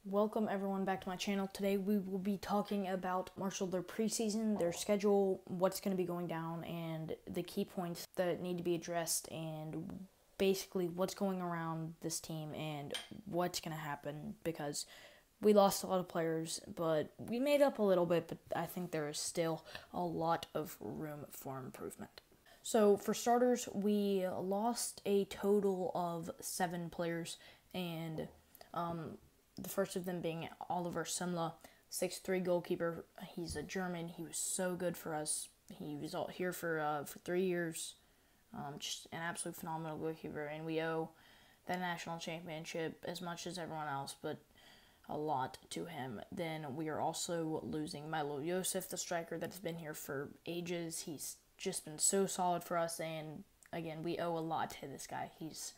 Welcome everyone back to my channel. Today we will be talking about Marshall, their preseason, their schedule, what's going to be going down, and the key points that need to be addressed, and basically what's going around this team and what's going to happen, because we lost a lot of players, but we made up a little bit, but I think there is still a lot of room for improvement. So for starters, we lost a total of 7 players, and the first of them being Oliver Semla, 6'3" goalkeeper. He's a German. He was so good for us. He was out here for 3 years. Just an absolute phenomenal goalkeeper, and we owe that national championship as much as everyone else, but a lot to him. Then we are also losing Milo Yosef, the striker that has been here for ages. He's just been so solid for us, and again, we owe a lot to this guy. He's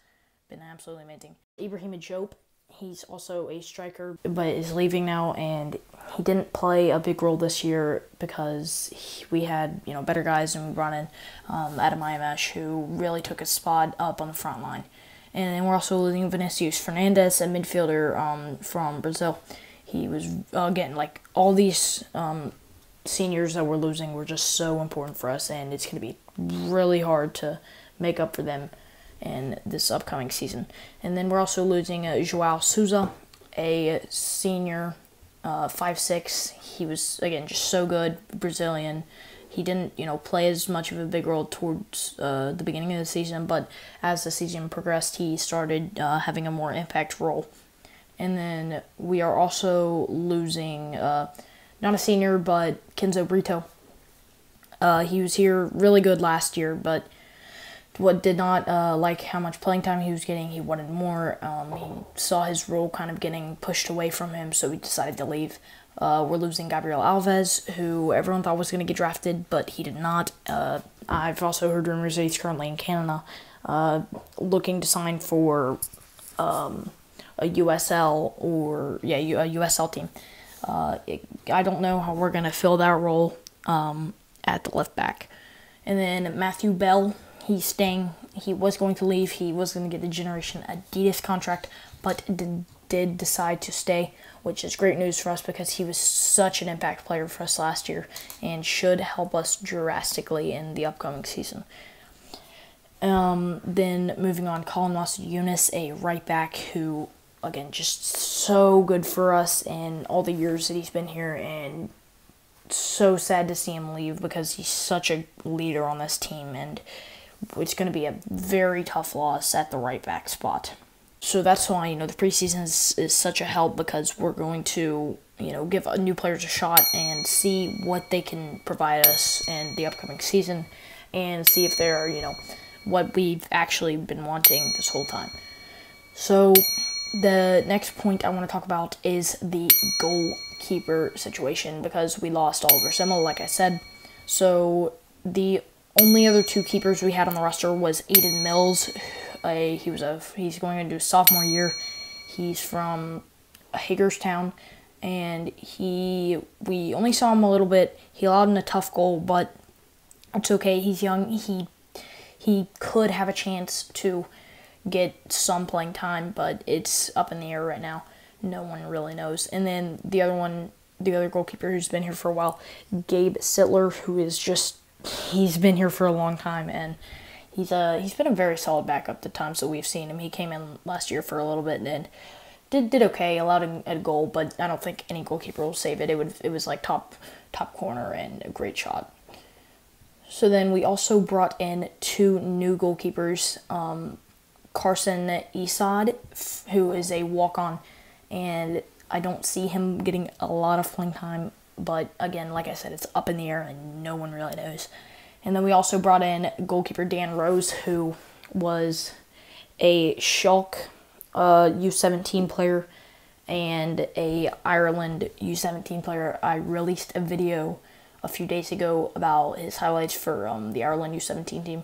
been absolutely amazing. Ibrahima Diop, he's also a striker, but is leaving now, and he didn't play a big role this year because we had, better guys, and we brought in Adam Ayamesh, who really took his spot up on the front line. And then we're also losing Vinicius Fernandes, a midfielder from Brazil. He was, again, like all these seniors that we're losing were just so important for us, and it's going to be really hard to make up for them in this upcoming season. And then we're also losing João Souza, a senior, 5'6". He was, again, just so good, Brazilian. He didn't, play as much of a big role towards the beginning of the season, but as the season progressed, he started having a more impact role. And then we are also losing, not a senior, but Kenzo Brito. He was here really good last year, but did not like how much playing time he was getting. He wanted more. He saw his role kind of getting pushed away from him, so he decided to leave. We're losing Gabriel Alves, who everyone thought was going to get drafted, but he did not. I've also heard rumors that he's currently in Canada, looking to sign for a USL or, a USL team. I don't know how we're going to fill that role at the left back. And then Matthew Bell, he's staying. He was going to leave. He was going to get the Generation Adidas contract, but did decide to stay, which is great news for us because he was such an impact player for us last year and should help us drastically in the upcoming season. Then moving on, Colin Moss-Eunice, a right back who, again, just so good for us in all the years that he's been here, and so sad to see him leave because he's such a leader on this team, and it's going to be a very tough loss at the right back spot. So that's why, the preseason is such a help, because we're going to, give new players a shot and see what they can provide us in the upcoming season, and see if they're, what we've actually been wanting this whole time. So the next point I want to talk about is the goalkeeper situation, because we lost Oliver Semla, like I said. So the only other 2 keepers we had on the roster was Aiden Mills. He's going into his sophomore year. He's from Hagerstown, and we only saw him a little bit. He allowed in a tough goal, but it's okay. He's young. He could have a chance to get some playing time, but it's up in the air right now. No one really knows. And then the other goalkeeper who's been here for a while, Gabe Sittler, who is just, he's been here for a long time, and he's been a very solid backup the times that we've seen him. He came in last year for a little bit and did okay, allowed a goal, but I don't think any goalkeeper will save it. It was like top corner and a great shot. So then we also brought in 2 new goalkeepers, Carson Isad, who is a walk-on, and I don't see him getting a lot of playing time, but again, like I said, it's up in the air and no one really knows. And then we also brought in goalkeeper Dan Rose, who was a Schalke U17 player and a Ireland U17 player. I released a video a few days ago about his highlights for the Ireland U17 team,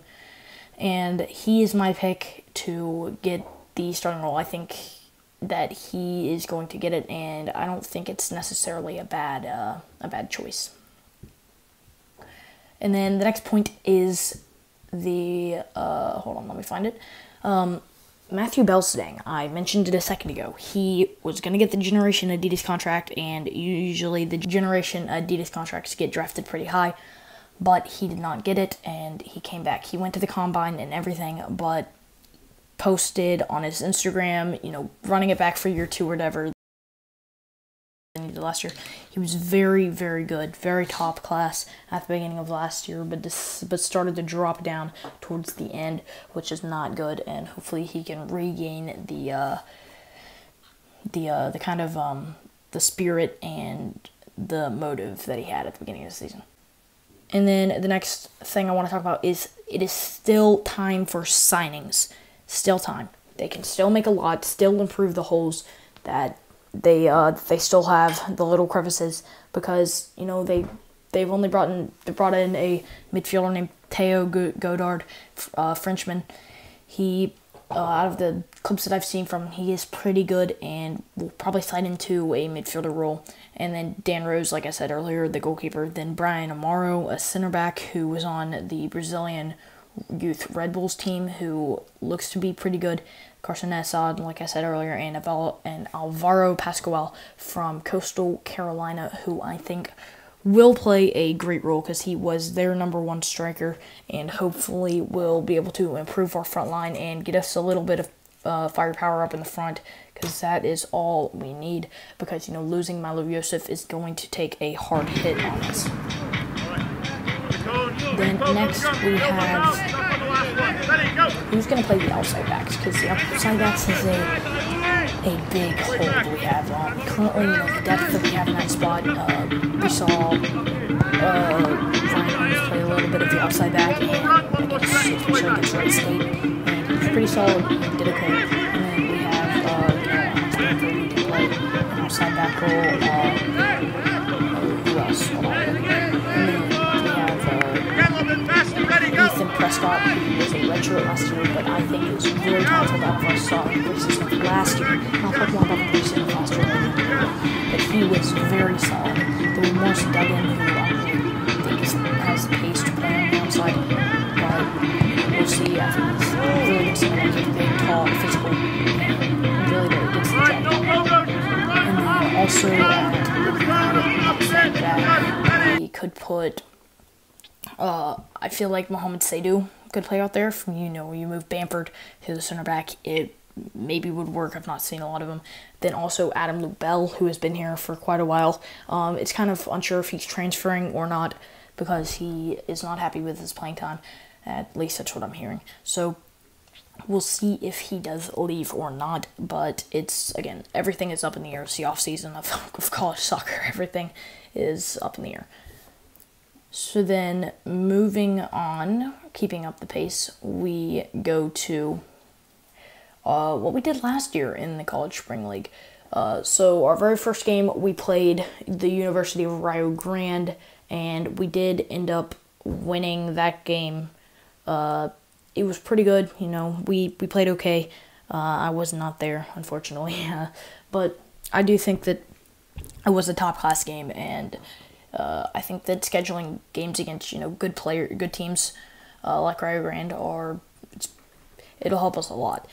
and he is my pick to get the starting role. I think that he is going to get it, and I don't think it's necessarily a bad choice. And then the next point is the hold on, let me find it. Matthew Belstang. I mentioned it a second ago. He was going to get the Generation Adidas contract, and usually the Generation Adidas contracts get drafted pretty high, but he did not get it, and he came back. He went to the combine and everything, but posted on his Instagram, running it back for year 2 or whatever. Last year, he was very, very good, very top class at the beginning of last year, but started to drop down towards the end, which is not good. And hopefully, he can regain the kind of the spirit and the motive that he had at the beginning of the season. And then the next thing I want to talk about is it is still time for signings. Still time. They can still make a lot, still improve the holes that they still have, the little crevices, because they've only brought in a midfielder named Theo Godard, Frenchman. He out of the clips that I've seen from him, he is pretty good and will probably slide into a midfielder role. And then Dan Rose, like I said earlier, the goalkeeper. Then Brian Amaro, a center back who was on the Brazilian youth Red Bulls team, who looks to be pretty good. Carson Assad, like I said earlier, and Alvaro Pascual from Coastal Carolina, who I think will play a great role because he was their number 1 striker, and hopefully will be able to improve our front line and get us a little bit of firepower up in the front, because that is all we need, because losing Milo Yosef is going to take a hard hit on us. Then next we have who's going to play the outside backs, because the outside backs is a big hole that we have. Currently, the depth that we have in that spot, we saw Ryan Holmes play a little bit of the outside back, and especially against Wright State, and he was pretty solid and did okay. And then we have who can play an outside back role. Who else? Ethan Prescott, who was a redshirt last year, but I think he was very talented out of our saw in preseason last year. I'll talk more about the preseason last year, but he was very solid. There were Morris Duggan, who I think has the pace to play on the outside, but we'll see. I think he's really going to seem like he's big, tall, physical, and really gets the job done. And then also looking at it, that he could put. I feel like Mohamed Saidu could play out there. From you move Bamford to the center back, it maybe would work. I've not seen a lot of him. Then also Adam Lubell, who has been here for quite a while. It's kind of unsure if he's transferring or not, because he is not happy with his playing time. At least that's what I'm hearing. So we'll see if he does leave or not. But it's, again, everything is up in the air. It's the off season of college soccer. Everything is up in the air. So then, moving on, keeping up the pace, we go to what we did last year in the College Spring League. So our very first game, we played the University of Rio Grande, and we did end up winning that game. It was pretty good, we played okay. I was not there, unfortunately, but I do think that it was a top-class game, and I think that scheduling games against good teams like Rio Grande it'll help us a lot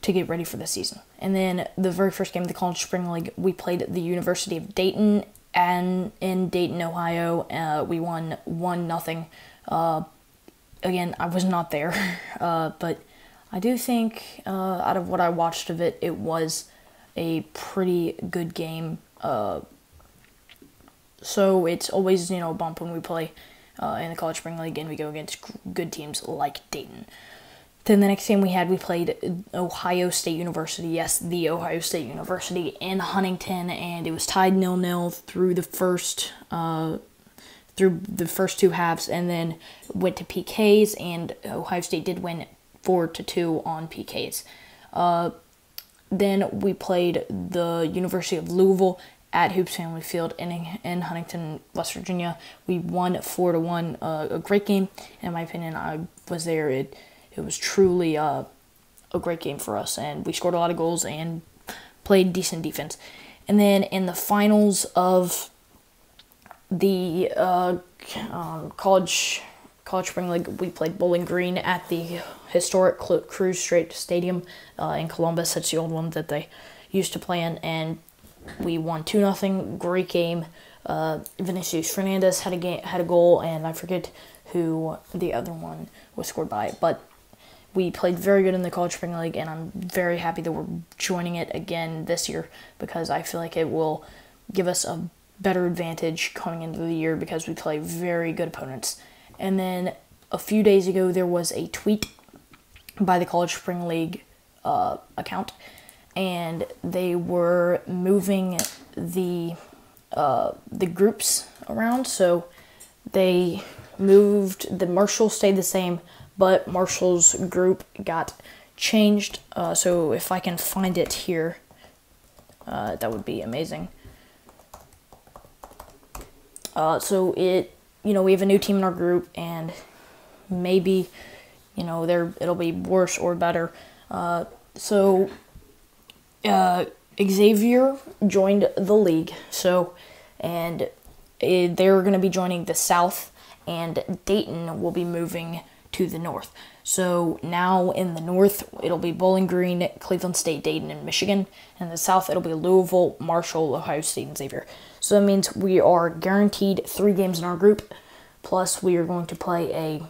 to get ready for the season. And then the very first game of the College Spring League, we played at the University of Dayton, and in Dayton, Ohio, we won 1-0. Again, I was not there, but I do think out of what I watched of it, it was a pretty good game. So it's always, a bump when we play in the College Spring League and we go against good teams like Dayton. Then the next game we played Ohio State University. Yes, the Ohio State University in Huntington, and it was tied 0-0 through the first 2 halves, and then went to PKs, and Ohio State did win 4-2 on PKs. Then we played the University of Louisville at Hoops Family Field in Huntington, West Virginia. We won 4-1, a great game. In my opinion, I was there. It was truly a great game for us, and we scored a lot of goals and played decent defense. And then in the finals of the college spring league, we played Bowling Green at the historic Cruz Strait Stadium in Columbus. That's the old one that they used to play in, and we won 2-0. Great game. Vinicius Fernandez had a goal, and I forget who the other one was scored by, but we played very good in the College Spring League, and I'm very happy that we're joining it again this year, because I feel like it will give us a better advantage coming into the year because we play very good opponents. And then a few days ago, there was a tweet by the College Spring League account, and they were moving the groups around. So they moved, the Marshall stayed the same, but Marshall's group got changed. So if I can find it here, that would be amazing. So we have a new team in our group, and maybe, it'll be worse or better. So Xavier joined the league, and they're going to be joining the South, and Dayton will be moving to the North. So now in the North, it'll be Bowling Green, Cleveland State, Dayton, and Michigan. And in the South, it'll be Louisville, Marshall, Ohio State, and Xavier. So that means we are guaranteed 3 games in our group, plus we are going to play a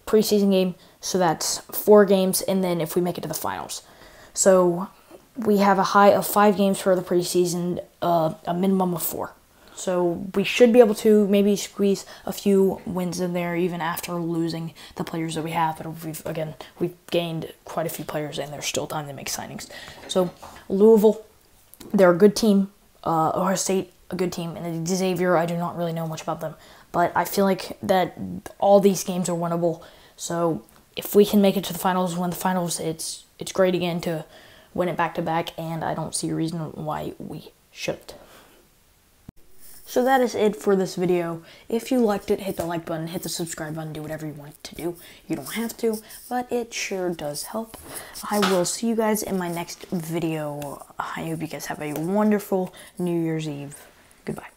preseason game. So that's 4 games, and then if we make it to the finals. So we have a high of 5 games for the preseason, a minimum of 4. So we should be able to maybe squeeze a few wins in there, even after losing the players that we have. But we've gained quite a few players, and there's still time to make signings. So Louisville, they're a good team. Ohio State, a good team. And Xavier, I do not really know much about them. But I feel like that all these games are winnable. So if we can make it to the finals, win the finals, it's great again to win it back-to-back. And I don't see a reason why we shouldn't. So that is it for this video. If you liked it, hit the like button, hit the subscribe button, do whatever you want to do. You don't have to, but it sure does help. I will see you guys in my next video. I hope you guys have a wonderful New Year's Eve. Goodbye.